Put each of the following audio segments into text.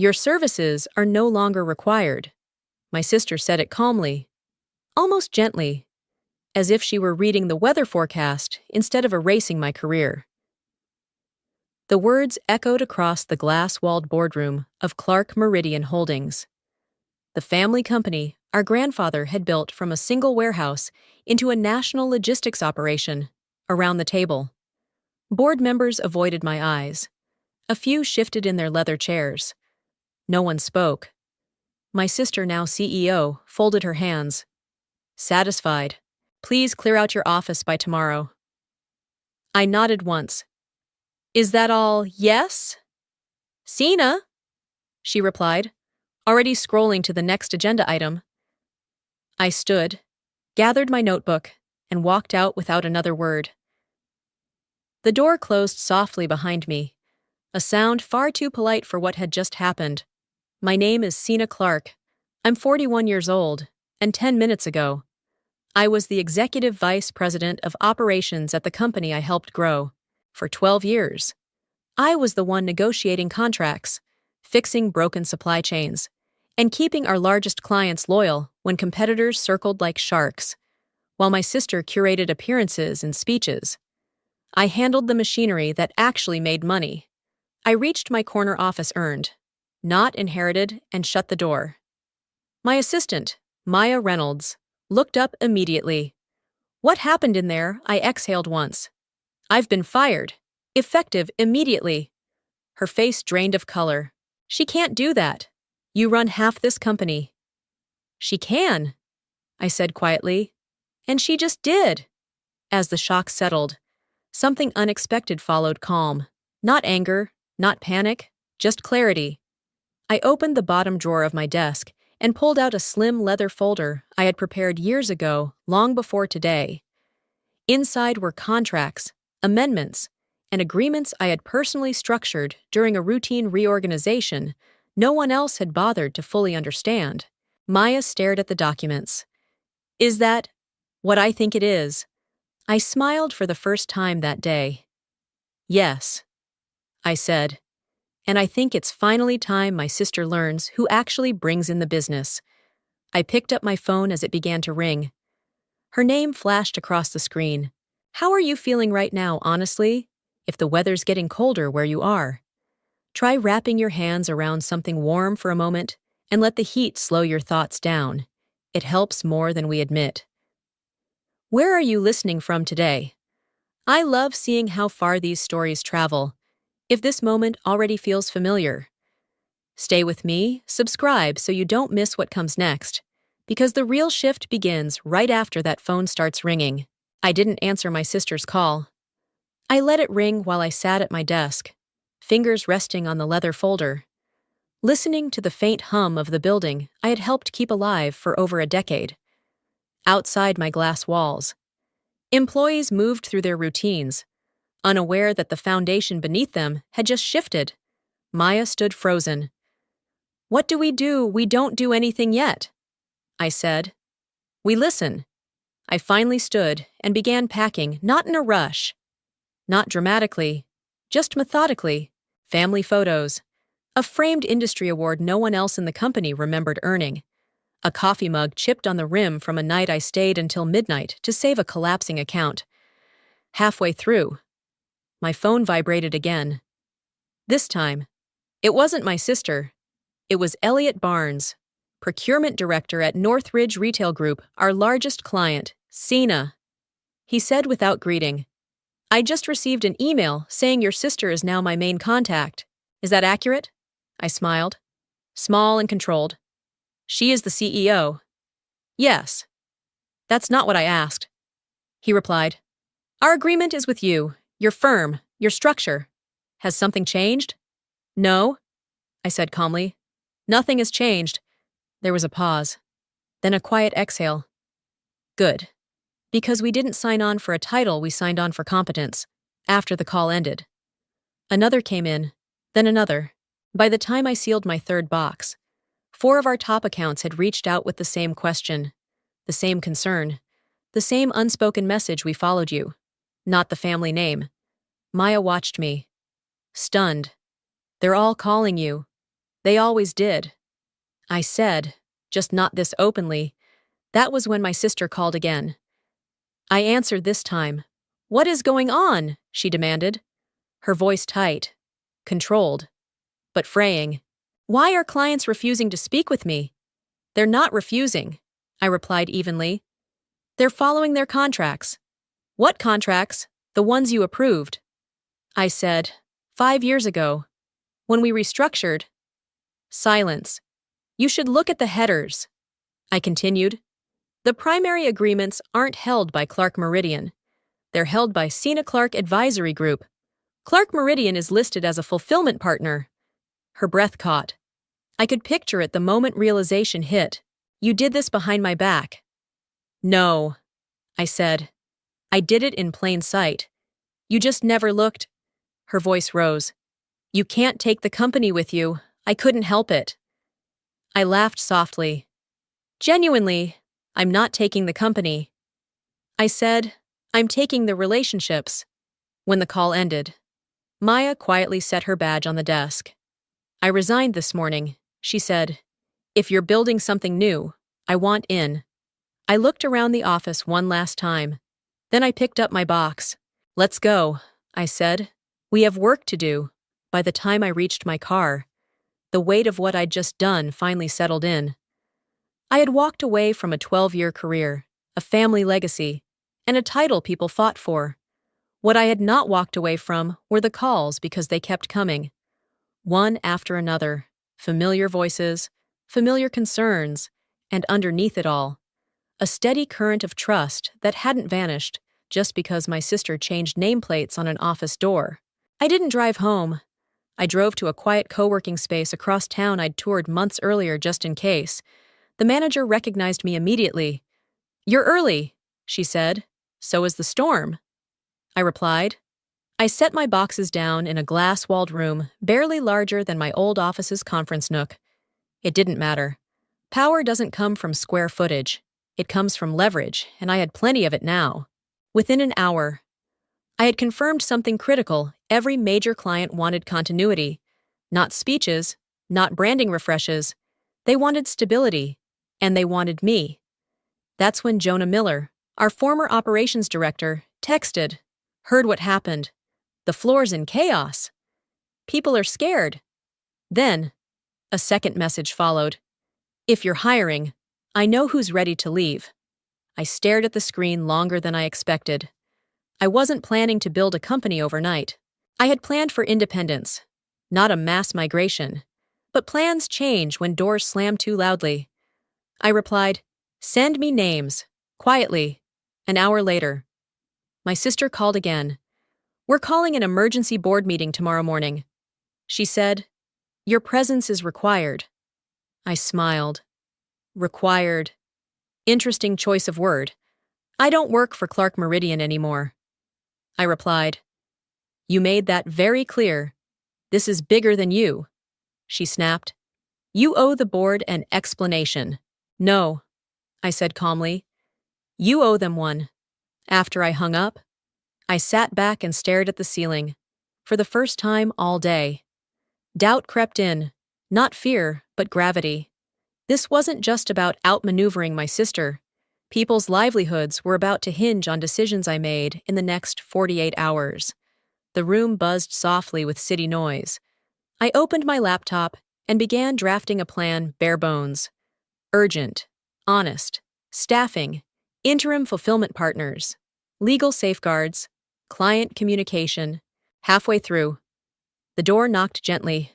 Your services are no longer required. My sister said it calmly, almost gently, as if she were reading the weather forecast instead of erasing my career. The words echoed across the glass-walled boardroom of Clark Meridian Holdings, the family company our grandfather had built from a single warehouse into a national logistics operation. Around the table, board members avoided my eyes. A few shifted in their leather chairs. No one spoke. My sister, now CEO, folded her hands. Satisfied. Please clear out your office by tomorrow. I nodded once. Is that all? Yes? Sina, she replied, already scrolling to the next agenda item. I stood, gathered my notebook, and walked out without another word. The door closed softly behind me, a sound far too polite for what had just happened. My name is Sina Clark. I'm 41 years old, and 10 minutes ago, I was the executive vice president of operations at the company I helped grow. For 12 years, I was the one negotiating contracts, fixing broken supply chains, and keeping our largest clients loyal when competitors circled like sharks, while my sister curated appearances and speeches. I handled the machinery that actually made money. I reached my corner office earned, not inherited, and shut the door. My assistant, Maya Reynolds, looked up immediately. What happened in there? I exhaled once. I've been fired. Effective immediately. Her face drained of color. She can't do that. You run half this company. She can, I said quietly. And she just did. As the shock settled, something unexpected followed. Calm. Not anger, not panic, just clarity. I opened the bottom drawer of my desk and pulled out a slim leather folder I had prepared years ago, long before today. Inside were contracts, amendments, and agreements I had personally structured during a routine reorganization no one else had bothered to fully understand. Maya stared at the documents. Is that what I think it is? I smiled for the first time that day. Yes, I said. And I think it's finally time my sister learns who actually brings in the business. I picked up my phone as it began to ring. Her name flashed across the screen. How are you feeling right now, honestly? If the weather's getting colder where you are, try wrapping your hands around something warm for a moment and let the heat slow your thoughts down. It helps more than we admit. Where are you listening from today? I love seeing how far these stories travel. If this moment already feels familiar, stay with me, subscribe so you don't miss what comes next, because the real shift begins right after that phone starts ringing. I didn't answer my sister's call. I let it ring while I sat at my desk, fingers resting on the leather folder, listening to the faint hum of the building I had helped keep alive for over a decade. Outside my glass walls, employees moved through their routines, unaware that the foundation beneath them had just shifted. Maya stood frozen. What do? We don't do anything yet, I said. We listen. I finally stood and began packing, not in a rush, not dramatically, just methodically. Family photos, a framed industry award no one else in the company remembered earning, a coffee mug chipped on the rim from a night I stayed until midnight to save a collapsing account. Halfway through, my phone vibrated again. This time, it wasn't my sister. It was Elliot Barnes, procurement director at Northridge Retail Group, our largest client, Sina. He said without greeting, I just received an email saying your sister is now my main contact. Is that accurate? I smiled, small and controlled. She is the CEO. Yes. That's not what I asked. He replied, Our agreement is with you. Your firm, your structure. Has something changed? No, I said calmly. Nothing has changed. There was a pause, then a quiet exhale. Good. Because we didn't sign on for a title, we signed on for competence. After the call ended, another came in, then another. By the time I sealed my third box, 4 of our top accounts had reached out with the same question, the same concern, the same unspoken message: we followed you. Not the family name. Maya watched me, stunned. They're all calling you. They always did, I said, just not this openly. That was when my sister called again. I answered this time. What is going on? She demanded, her voice tight, controlled, but fraying. Why are clients refusing to speak with me? They're not refusing, I replied evenly. They're following their contracts. What contracts? The ones you approved. I said, 5 years ago, when we restructured. Silence. You should look at the headers, I continued. The primary agreements aren't held by Clark Meridian. They're held by Sina Clark Advisory Group. Clark Meridian is listed as a fulfillment partner. Her breath caught. I could picture it the moment realization hit. You did this behind my back. No, I said. I did it in plain sight. You just never looked. Her voice rose. You can't take the company with you. I couldn't help it. I laughed softly. Genuinely, I'm not taking the company. I said, I'm taking the relationships. When the call ended, Maya quietly set her badge on the desk. I resigned this morning, she said. If you're building something new, I want in. I looked around the office one last time. Then I picked up my box. Let's go, I said. We have work to do. By the time I reached my car, the weight of what I'd just done finally settled in. I had walked away from a 12-year career, a family legacy, and a title people fought for. What I had not walked away from were the calls because they kept coming. One after another, familiar voices, familiar concerns, and underneath it all, a steady current of trust that hadn't vanished just because my sister changed nameplates on an office door. I didn't drive home. I drove to a quiet co-working space across town I'd toured months earlier just in case. The manager recognized me immediately. You're early, she said. So is the storm. I replied. I set my boxes down in a glass-walled room, barely larger than my old office's conference nook. It didn't matter. Power doesn't come from square footage. It comes from leverage, and I had plenty of it now. Within an hour, I had confirmed something critical. Every major client wanted continuity. Not speeches, not branding refreshes. They wanted stability, and they wanted me. That's when Jonah Miller, our former operations director, texted, heard what happened. The floor's in chaos. People are scared. Then, a second message followed. If you're hiring, I know who's ready to leave. I stared at the screen longer than I expected. I wasn't planning to build a company overnight. I had planned for independence, not a mass migration. But plans change when doors slam too loudly. I replied, send me names, quietly. An hour later, my sister called again. We're calling an emergency board meeting tomorrow morning. She said, your presence is required. I smiled. Required. Interesting choice of word. I don't work for Clark Meridian anymore. I replied, you made that very clear. This is bigger than you. She snapped. You owe the board an explanation. No, I said calmly. You owe them one. After I hung up, I sat back and stared at the ceiling, for the first time all day. Doubt crept in, not fear, but gravity. This wasn't just about outmaneuvering my sister. People's livelihoods were about to hinge on decisions I made in the next 48 hours. The room buzzed softly with city noise. I opened my laptop and began drafting a plan bare bones. Urgent, honest, staffing, interim fulfillment partners, legal safeguards, client communication. Halfway through, the door knocked gently.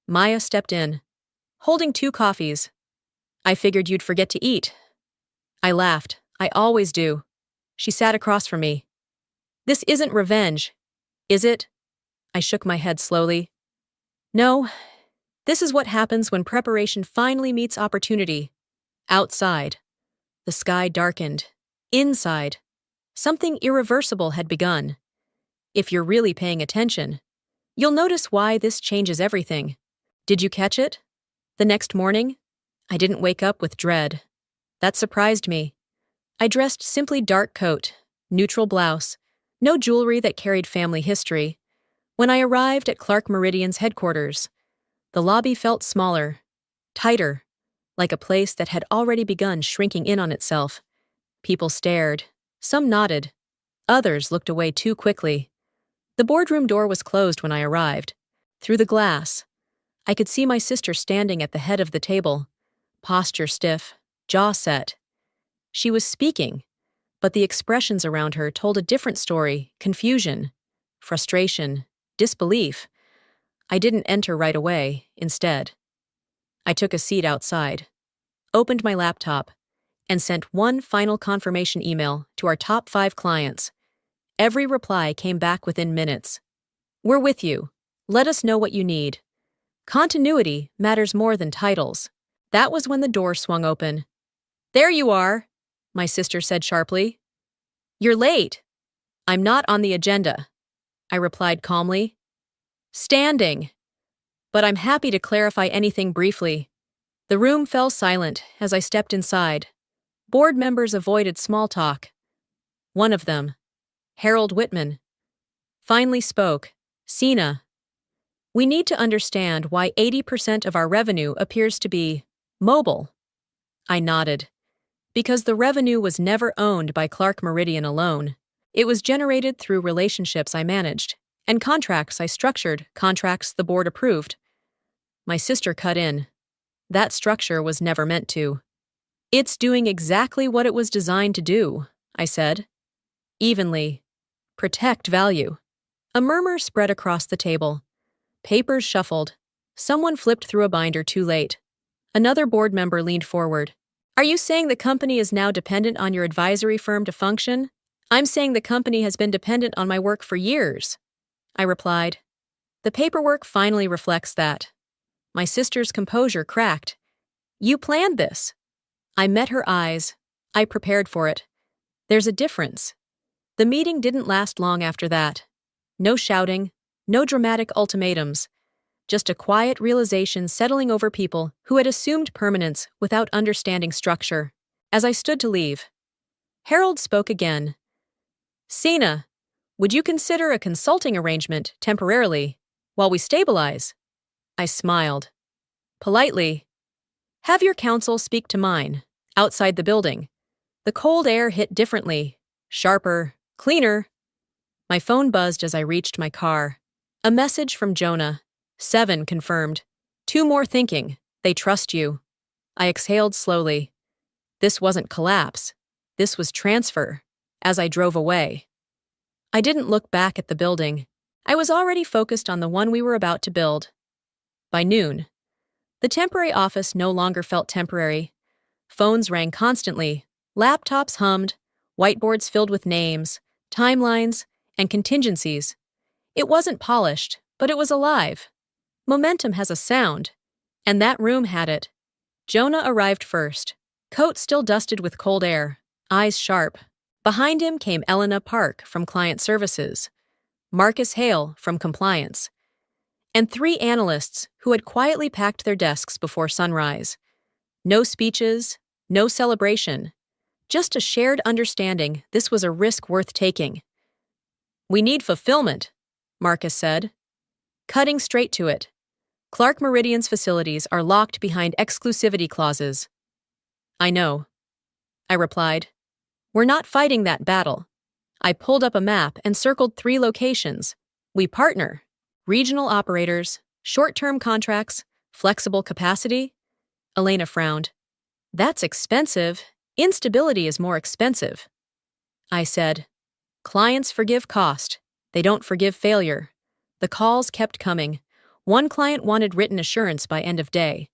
Maya stepped in, holding 2 coffees. I figured you'd forget to eat. I laughed. I always do. She sat across from me. This isn't revenge, is it? I shook my head slowly. No, this is what happens when preparation finally meets opportunity. Outside, the sky darkened. Inside, something irreversible had begun. If you're really paying attention, you'll notice why this changes everything. Did you catch it? The next morning, I didn't wake up with dread. That surprised me. I dressed simply dark coat, neutral blouse, no jewelry that carried family history. When I arrived at Clark Meridian's headquarters, The lobby felt smaller, tighter, like a place that had already begun shrinking in on itself. People stared. Some nodded. Others looked away too quickly. The boardroom door was closed when I arrived. Through the glass, I could see my sister standing at the head of the table, posture stiff, jaw set. She was speaking, but the expressions around her told a different story: confusion, frustration, disbelief. I didn't enter right away, instead. I took a seat outside, opened my laptop, and sent one final confirmation email to our top 5 clients. Every reply came back within minutes. "We're with you. Let us know what you need. Continuity matters more than titles." That was when the door swung open. "There you are," my sister said sharply. "You're late." "I'm not on the agenda," I replied calmly. "Standing. But I'm happy to clarify anything briefly." The room fell silent as I stepped inside. Board members avoided small talk. One of them, Harold Whitman, finally spoke. "Sina, we need to understand why 80% of our revenue appears to be mobile." I nodded. Because the revenue was never owned by Clark Meridian alone. It was generated through relationships I managed, and contracts I structured, contracts the board approved. My sister cut in. That structure was never meant to. "It's doing exactly what it was designed to do," I said. "Evenly. Protect value." A murmur spread across the table. Papers shuffled. Someone flipped through a binder too late. Another board member leaned forward. "Are you saying the company is now dependent on your advisory firm to function?" "I'm saying the company has been dependent on my work for years," I replied. "The paperwork finally reflects that." My sister's composure cracked. "You planned this." I met her eyes. I prepared for it. There's a difference. The meeting didn't last long after that. No shouting, no dramatic ultimatums. Just a quiet realization settling over people who had assumed permanence without understanding structure. As I stood to leave, Harold spoke again. "Sina, would you consider a consulting arrangement temporarily, while we stabilize?" I smiled. Politely, "Have your counsel speak to mine." Outside the building, the cold air hit differently, sharper, cleaner. My phone buzzed as I reached my car. A message from Jonah. 7 confirmed. 2 more thinking. They trust you. I exhaled slowly. This wasn't collapse. This was transfer. As I drove away, I didn't look back at the building. I was already focused on the one we were about to build. By noon, the temporary office no longer felt temporary. Phones rang constantly, laptops hummed, whiteboards filled with names, timelines, and contingencies. It wasn't polished, but it was alive. Momentum has a sound, and that room had it. Jonah arrived first, coat still dusted with cold air, eyes sharp. Behind him came Elena Park from Client Services, Marcus Hale from Compliance, and 3 analysts who had quietly packed their desks before sunrise. No speeches, no celebration, just a shared understanding this was a risk worth taking. "We need fulfillment," Marcus said. Cutting straight to it. "Clark Meridian's facilities are locked behind exclusivity clauses." "I know," I replied. "We're not fighting that battle." I pulled up a map and circled 3 locations. "We partner. Regional operators, short-term contracts, flexible capacity." Elena frowned. "That's expensive. Instability is more expensive." I said, "Clients forgive cost. They don't forgive failure." The calls kept coming. One client wanted written assurance by end of day.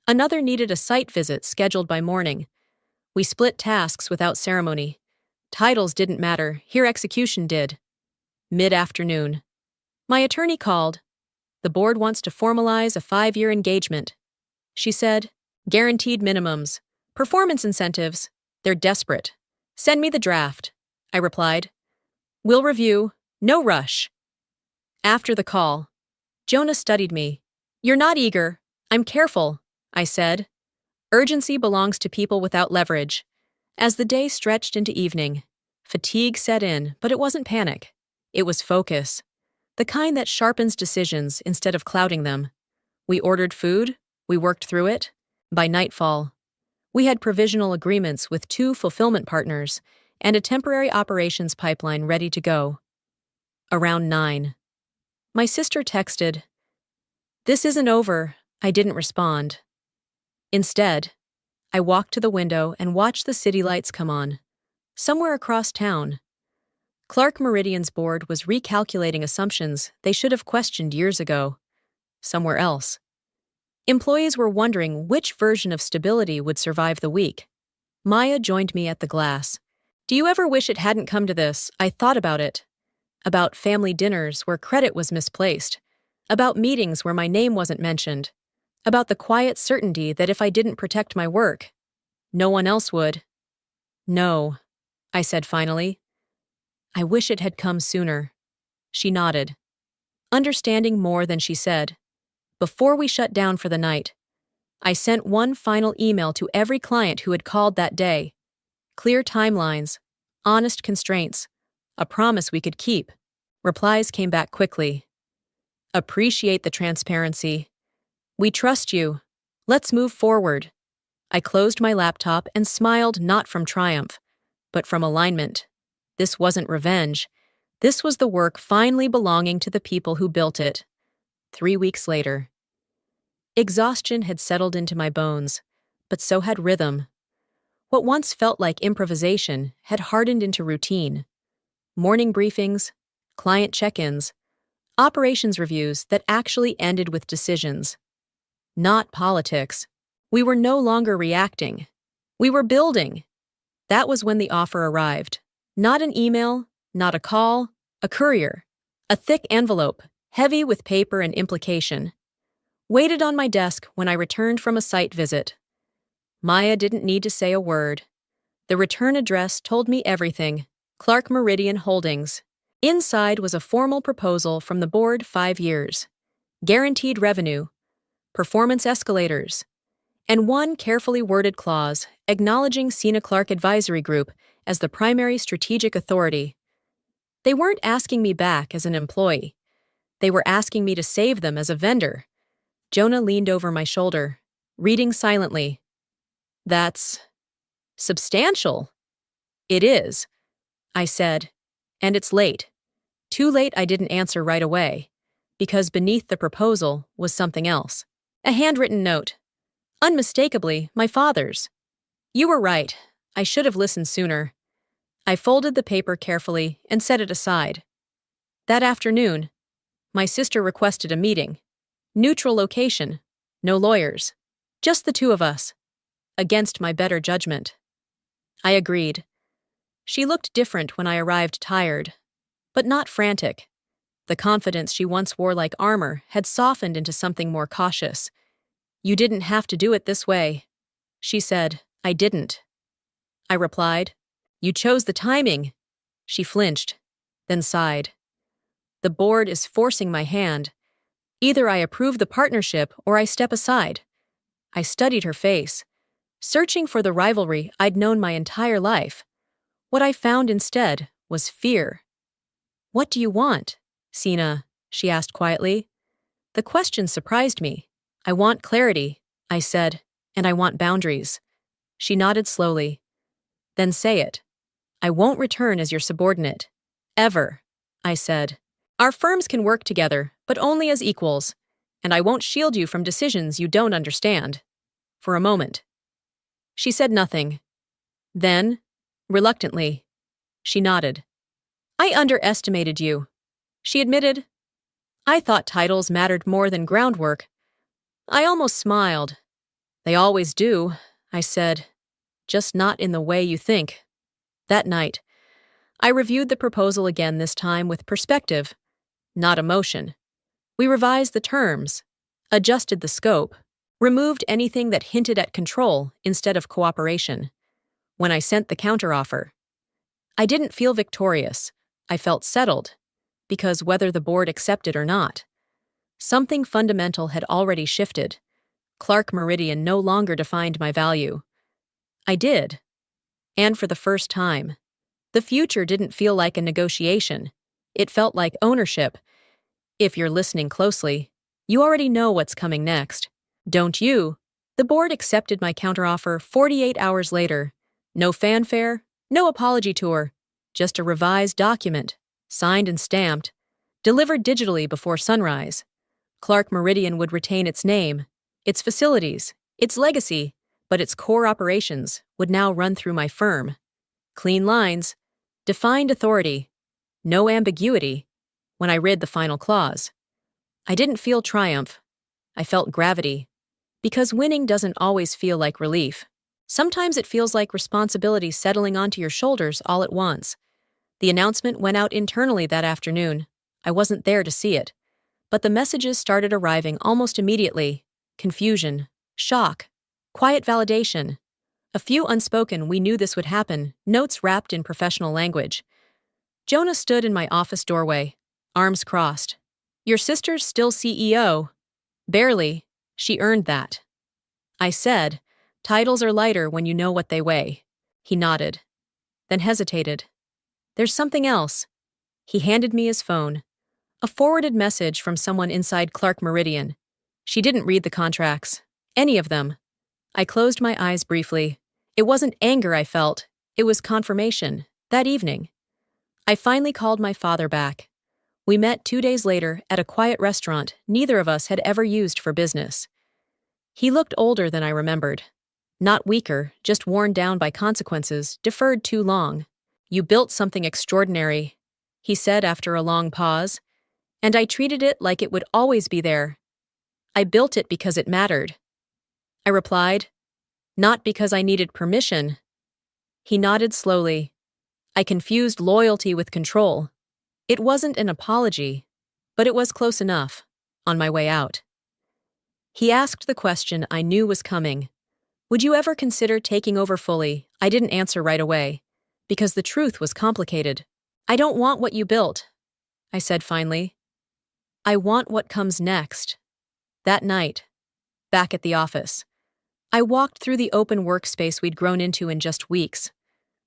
Another needed a site visit scheduled by morning. We split tasks without ceremony. Titles didn't matter, here execution did. Mid-afternoon. My attorney called. "The board wants to formalize a 5-year engagement." She said, "Guaranteed minimums. Performance incentives. They're desperate. Send me the draft." I replied, "We'll review. No rush." After the call, Jonah studied me. "You're not eager. I'm careful," I said. Urgency belongs to people without leverage. As the day stretched into evening, fatigue set in, but it wasn't panic. It was focus. The kind that sharpens decisions instead of clouding them. We ordered food, we worked through it. By nightfall, we had provisional agreements with 2 fulfillment partners and a temporary operations pipeline ready to go. Around 9. My sister texted, "This isn't over." I didn't respond. Instead, I walked to the window and watched the city lights come on. Somewhere across town, Clark Meridian's board was recalculating assumptions they should have questioned years ago. Somewhere else, employees were wondering which version of stability would survive the week. Maya joined me at the glass. "Do you ever wish it hadn't come to this?" I thought about it. About family dinners where credit was misplaced. About meetings where my name wasn't mentioned. About the quiet certainty that if I didn't protect my work, no one else would. "No," I said finally. "I wish it had come sooner." She nodded, understanding more than she said. Before we shut down for the night, I sent one final email to every client who had called that day. Clear timelines, honest constraints, a promise we could keep. Replies came back quickly. "Appreciate the transparency. We trust you. Let's move forward." I closed my laptop and smiled, not from triumph, but from alignment. This wasn't revenge. This was the work finally belonging to the people who built it. 3 weeks later, exhaustion had settled into my bones, but so had rhythm. What once felt like improvisation had hardened into routine. Morning briefings, client check-ins, operations reviews that actually ended with decisions. Not politics. We were no longer reacting. We were building. That was when the offer arrived. Not an email, not a call, a courier. A thick envelope, heavy with paper and implication. Waited on my desk when I returned from a site visit. Maya didn't need to say a word. The return address told me everything. Clark Meridian Holdings. Inside was a formal proposal from the board: 5 years. Guaranteed revenue. Performance escalators. And one carefully worded clause acknowledging Sina Clark Advisory Group as the primary strategic authority. They weren't asking me back as an employee. They were asking me to save them as a vendor. Jonah leaned over my shoulder, reading silently. "That's substantial." "It is," I said, "and it's late." Too late I didn't answer right away, because beneath the proposal was something else. A handwritten note. Unmistakably, my father's. "You were right. I should have listened sooner." I folded the paper carefully and set it aside. That afternoon, my sister requested a meeting. Neutral location. No lawyers. Just the 2 of us. Against my better judgment. I agreed. She looked different when I arrived, tired, but not frantic. The confidence she once wore like armor had softened into something more cautious. "You didn't have to do it this way," she said. "I didn't." I replied. "You chose the timing." She flinched, then sighed. "The board is forcing my hand. Either I approve the partnership or I step aside." I studied her face, searching for the rivalry I'd known my entire life. What I found instead was fear. "What do you want, Sina?" she asked quietly. The question surprised me. "I want clarity," I said, "and I want boundaries." She nodded slowly. "Then say it." "I won't return as your subordinate. Ever," I said. "Our firms can work together, but only as equals, and I won't shield you from decisions you don't understand." For a moment, she said nothing. Then, reluctantly, she nodded. "I underestimated you," she admitted. "I thought titles mattered more than groundwork." I almost smiled. "They always do," I said, "just not in the way you think." That night, I reviewed the proposal again, this time with perspective, not emotion. We revised the terms, adjusted the scope, removed anything that hinted at control instead of cooperation. When I sent the counteroffer, I didn't feel victorious. I felt settled, because whether the board accepted or not, something fundamental had already shifted. Clark Meridian no longer defined my value. I did. And for the first time, the future didn't feel like a negotiation. It felt like ownership. If you're listening closely, You already know what's coming next. Don't you? The board accepted my counteroffer 48 hours later. No fanfare, no apology tour, just a revised document, signed and stamped, delivered digitally before sunrise. Clark Meridian would retain its name, its facilities, its legacy, but its core operations would now run through my firm. Clean lines, defined authority, no ambiguity. When I read the final clause, I didn't feel triumph. I felt gravity. Because winning doesn't always feel like relief. Sometimes it feels like responsibility settling onto your shoulders all at once. The announcement went out internally that afternoon. I wasn't there to see it. But the messages started arriving almost immediately. Confusion, shock, quiet validation. A few unspoken "we knew this would happen" notes wrapped in professional language. Jonah stood in my office doorway, arms crossed. "Your sister's still CEO." "Barely. She earned that." I said, "Titles are lighter when you know what they weigh." He nodded, then hesitated. "There's something else." He handed me his phone. A forwarded message from someone inside Clark Meridian. She didn't read the contracts. Any of them. I closed my eyes briefly. It wasn't anger I felt. It was confirmation. That evening. I finally called my father back. We met 2 days later at a quiet restaurant neither of us had ever used for business. He looked older than I remembered. Not weaker, just worn down by consequences, deferred too long. "You built something extraordinary," he said after a long pause, "and I treated it like it would always be there. I built it because it mattered." I replied, "Not because I needed permission." He nodded slowly. I confused loyalty with control. It wasn't an apology, but it was close enough, on my way out. He asked the question I knew was coming. "Would you ever consider taking over fully?" I didn't answer right away, because the truth was complicated. "I don't want what you built," I said finally. "I want what comes next." That night, back at the office, I walked through the open workspace we'd grown into in just weeks.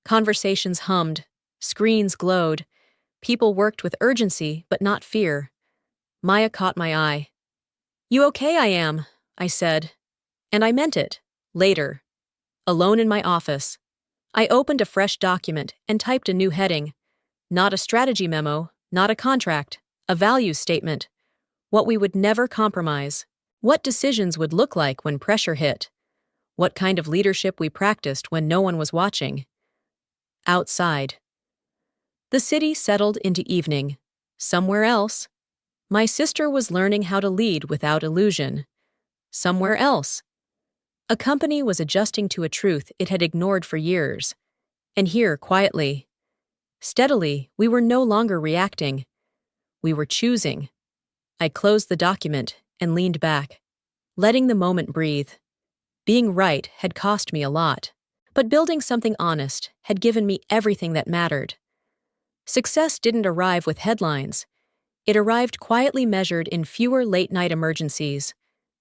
Conversations hummed, screens glowed, people worked with urgency but not fear. Maya caught my eye. "You okay?" "I am," I said. And I meant it. Later, alone in my office, I opened a fresh document and typed a new heading. Not a strategy memo, not a contract, a values statement. What we would never compromise. What decisions would look like when pressure hit. What kind of leadership we practiced when no one was watching. Outside. The city settled into evening. Somewhere else, my sister was learning how to lead without illusion. Somewhere else, a company was adjusting to a truth it had ignored for years. And here, quietly, steadily, we were no longer reacting. We were choosing. I closed the document and leaned back, letting the moment breathe. Being right had cost me a lot, but building something honest had given me everything that mattered. Success didn't arrive with headlines. It arrived quietly measured in fewer late-night emergencies,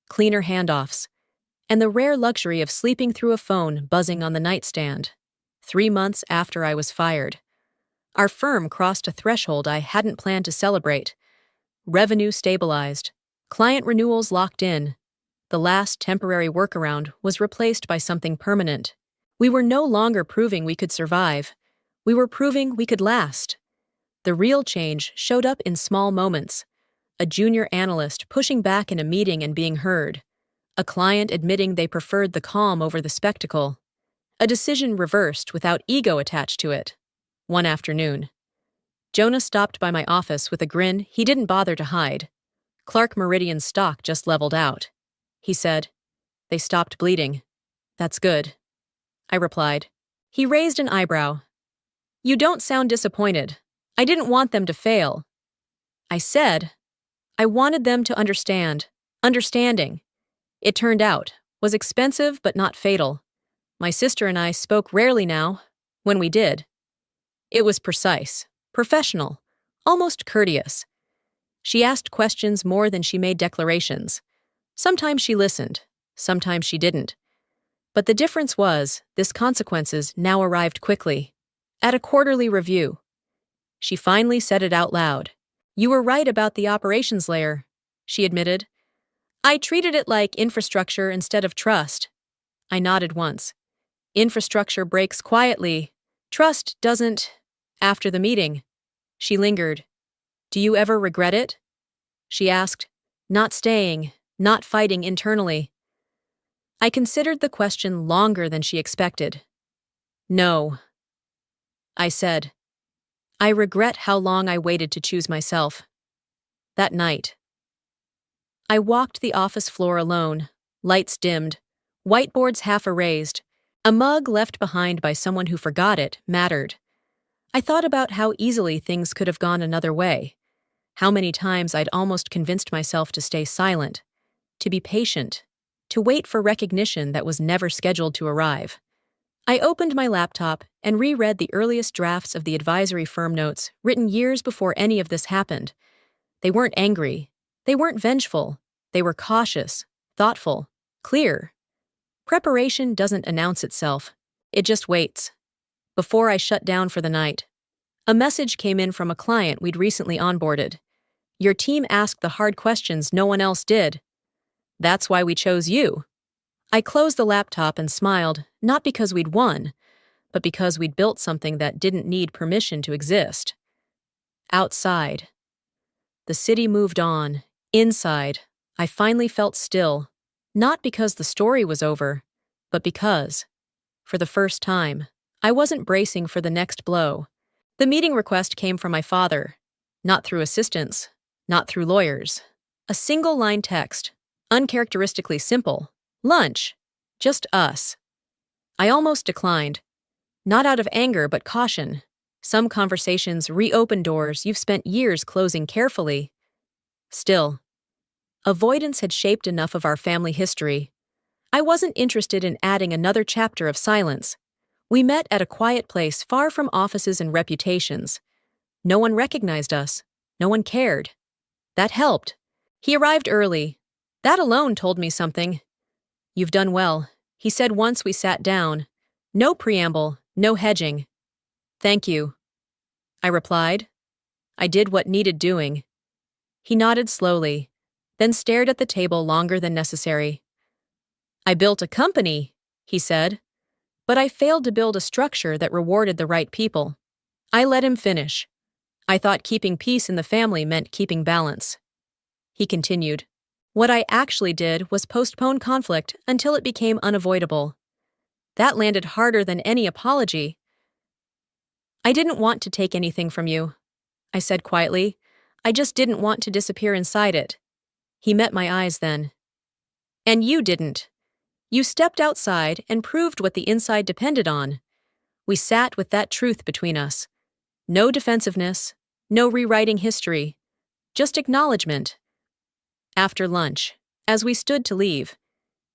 cleaner handoffs, and the rare luxury of sleeping through a phone buzzing on the nightstand. 3 months after I was fired, our firm crossed a threshold I hadn't planned to celebrate. Revenue stabilized, client renewals locked in. The last temporary workaround was replaced by something permanent. We were no longer proving we could survive. We were proving we could last. The real change showed up in small moments. A junior analyst pushing back in a meeting and being heard. A client admitting they preferred the calm over the spectacle. A decision reversed without ego attached to it. One afternoon, Jonah stopped by my office with a grin he didn't bother to hide. Clark Meridian's stock just leveled out. He said, "They stopped bleeding." "That's good," I replied. He raised an eyebrow. "You don't sound disappointed. I didn't want them to fail." I said, "I wanted them to understand." Understanding, it turned out, was expensive but not fatal. My sister and I spoke rarely now. When we did, it was precise, professional, almost courteous. She asked questions more than she made declarations. Sometimes she listened, sometimes she didn't. But the difference was, this consequences now arrived quickly. At a quarterly review, she finally said it out loud. "You were right about the operations layer," she admitted. I treated it like infrastructure instead of trust. I nodded once. Infrastructure breaks quietly. Trust doesn't. After the meeting, she lingered. Do you ever regret it? She asked, not staying, not fighting internally. I considered the question longer than she expected. No, I said. I regret how long I waited to choose myself. That night, I walked the office floor alone, lights dimmed, whiteboards half erased. A mug left behind by someone who forgot it mattered. I thought about how easily things could have gone another way. How many times I'd almost convinced myself to stay silent, to be patient, to wait for recognition that was never scheduled to arrive. I opened my laptop and reread the earliest drafts of the advisory firm notes written years before any of this happened. They weren't angry. They weren't vengeful. They were cautious, thoughtful, clear. Preparation doesn't announce itself. It just waits. Before I shut down for the night, a message came in from a client we'd recently onboarded. Your team asked the hard questions no one else did. That's why we chose you. I closed the laptop and smiled, not because we'd won, but because we'd built something that didn't need permission to exist. Outside, the city moved on. Inside, I finally felt still, not because the story was over, but because, for the first time, I wasn't bracing for the next blow. The meeting request came from my father, not through assistants, not through lawyers. A single-line text, uncharacteristically simple. Lunch. Just us. I almost declined. Not out of anger, but caution. Some conversations reopen doors you've spent years closing carefully. Still, avoidance had shaped enough of our family history. I wasn't interested in adding another chapter of silence. We met at a quiet place far from offices and reputations. No one recognized us. No one cared. That helped. He arrived early. That alone told me something. You've done well, he said once we sat down. No preamble, no hedging. Thank you, I replied. I did what needed doing. He nodded slowly, then stared at the table longer than necessary. I built a company, he said, but I failed to build a structure that rewarded the right people. I let him finish. I thought keeping peace in the family meant keeping balance. He continued. What I actually did was postpone conflict until it became unavoidable. That landed harder than any apology. I didn't want to take anything from you, I said quietly. I just didn't want to disappear inside it. He met my eyes then. And you didn't. You stepped outside and proved what the inside depended on. We sat with that truth between us. No defensiveness, no rewriting history, just acknowledgement. After lunch, as we stood to leave,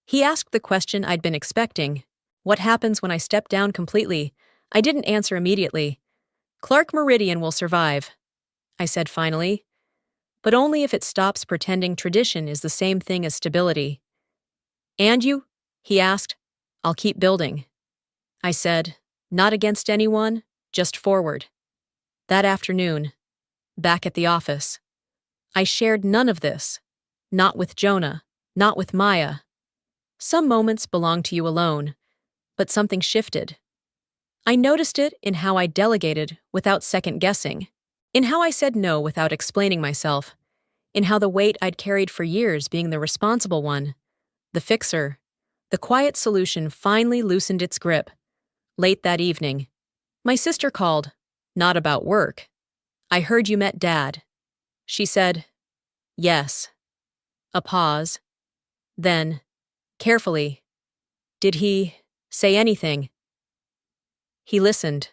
he asked the question I'd been expecting. What happens when I step down completely? I didn't answer immediately. Clark Meridian will survive, I said finally, but only if it stops pretending tradition is the same thing as stability. And you? He asked. I'll keep building. I said, not against anyone, just forward. That afternoon, back at the office, I shared none of this. Not with Jonah, not with Maya. Some moments belong to you alone, but something shifted. I noticed it in how I delegated without second-guessing, in how I said no without explaining myself, in how the weight I'd carried for years being the responsible one, the fixer, the quiet solution finally loosened its grip. Late that evening, my sister called, not about work. I heard you met Dad. She said, yes. A pause. Then, carefully, did he say anything? He listened.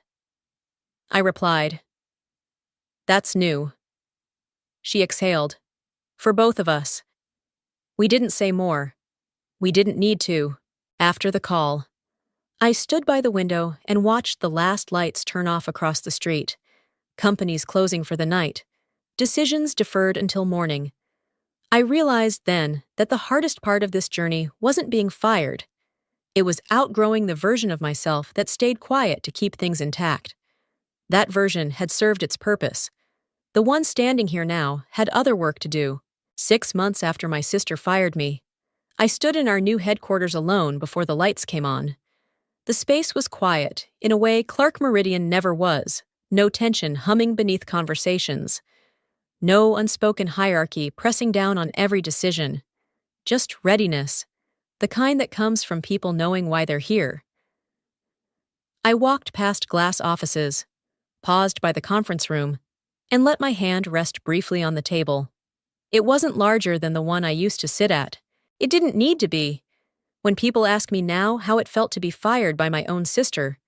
I replied, that's new. She exhaled. For both of us. We didn't say more. We didn't need to. After the call, I stood by the window and watched the last lights turn off across the street. Companies closing for the night. Decisions deferred until morning. I realized then that the hardest part of this journey wasn't being fired. It was outgrowing the version of myself that stayed quiet to keep things intact. That version had served its purpose. The one standing here now had other work to do. 6 months after my sister fired me, I stood in our new headquarters alone before the lights came on. The space was quiet, in a way Clark Meridian never was, no tension humming beneath conversations, no unspoken hierarchy pressing down on every decision, just readiness, the kind that comes from people knowing why they're here. I walked past glass offices, paused by the conference room, and let my hand rest briefly on the table. It wasn't larger than the one I used to sit at. It didn't need to be. When people ask me now how it felt to be fired by my own sister,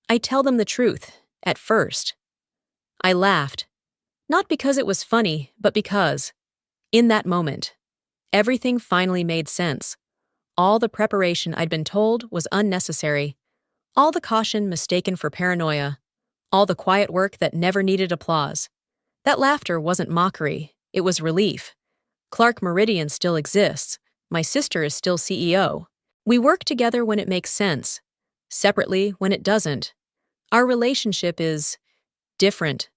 I tell them the truth, at first. I laughed, not because it was funny, but because, in that moment, everything finally made sense. All the preparation I'd been told was unnecessary, all the caution mistaken for paranoia, all the quiet work that never needed applause. That laughter wasn't mockery, it was relief. Clark Meridian still exists. My sister is still CEO. We work together when it makes sense, separately when it doesn't. Our relationship is different,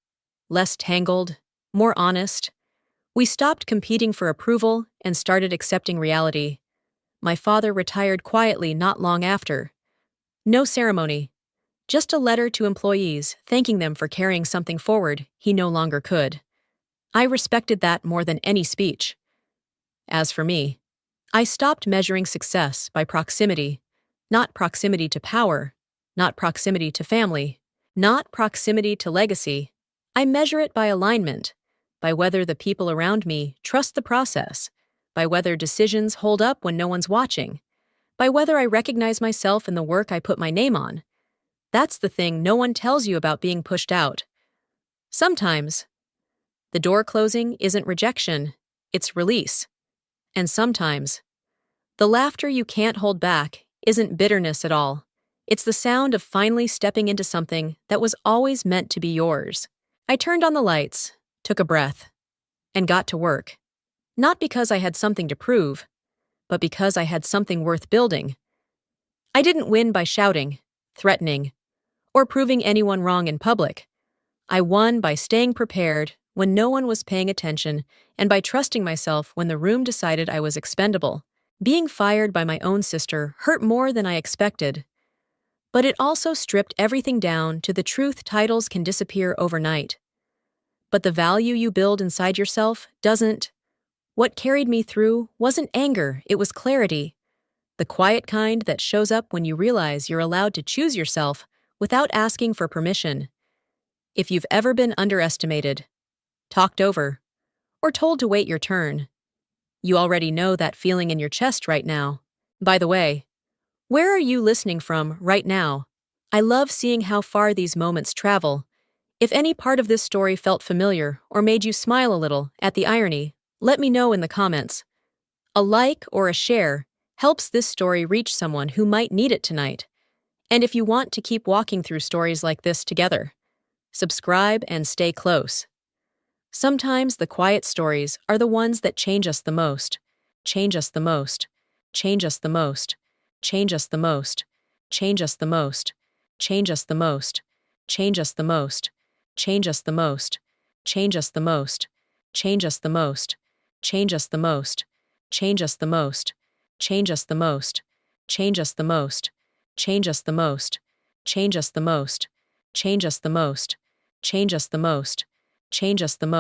less tangled, more honest. We stopped competing for approval and started accepting reality. My father retired quietly not long after. No ceremony, just a letter to employees thanking them for carrying something forward he no longer could. I respected that more than any speech. As for me, I stopped measuring success by proximity, not proximity to power, not proximity to family, not proximity to legacy. I measure it by alignment, by whether the people around me trust the process, by whether decisions hold up when no one's watching, by whether I recognize myself in the work I put my name on. That's the thing no one tells you about being pushed out. Sometimes, the door closing isn't rejection, it's release. And sometimes, the laughter you can't hold back isn't bitterness at all. It's the sound of finally stepping into something that was always meant to be yours. I turned on the lights, took a breath, and got to work. Not because I had something to prove, but because I had something worth building. I didn't win by shouting, threatening, or proving anyone wrong in public. I won by staying prepared when no one was paying attention and by trusting myself when the room decided I was expendable. Being fired by my own sister hurt more than I expected, but it also stripped everything down to the truth titles can disappear overnight. But the value you build inside yourself doesn't. What carried me through wasn't anger, it was clarity. The quiet kind that shows up when you realize you're allowed to choose yourself without asking for permission. If you've ever been underestimated, talked over, or told to wait your turn, you already know that feeling in your chest right now. By the way, where are you listening from right now? I love seeing how far these moments travel. If any part of this story felt familiar or made you smile a little at the irony, let me know in the comments. A like or a share helps this story reach someone who might need it tonight. And if you want to keep walking through stories like this together, subscribe and stay close. Sometimes the quiet stories are the ones that change us the most. Change us the most. Change us the most. Change us the most. Change us the most. Change us the most. Change us the most. Change us the most. Change us the most. Change us the most. Change us the most. Change us the most. Change us the most. Change us the most. Change us the most. Change us the most. Change us the most. Change us the most. Change us the most.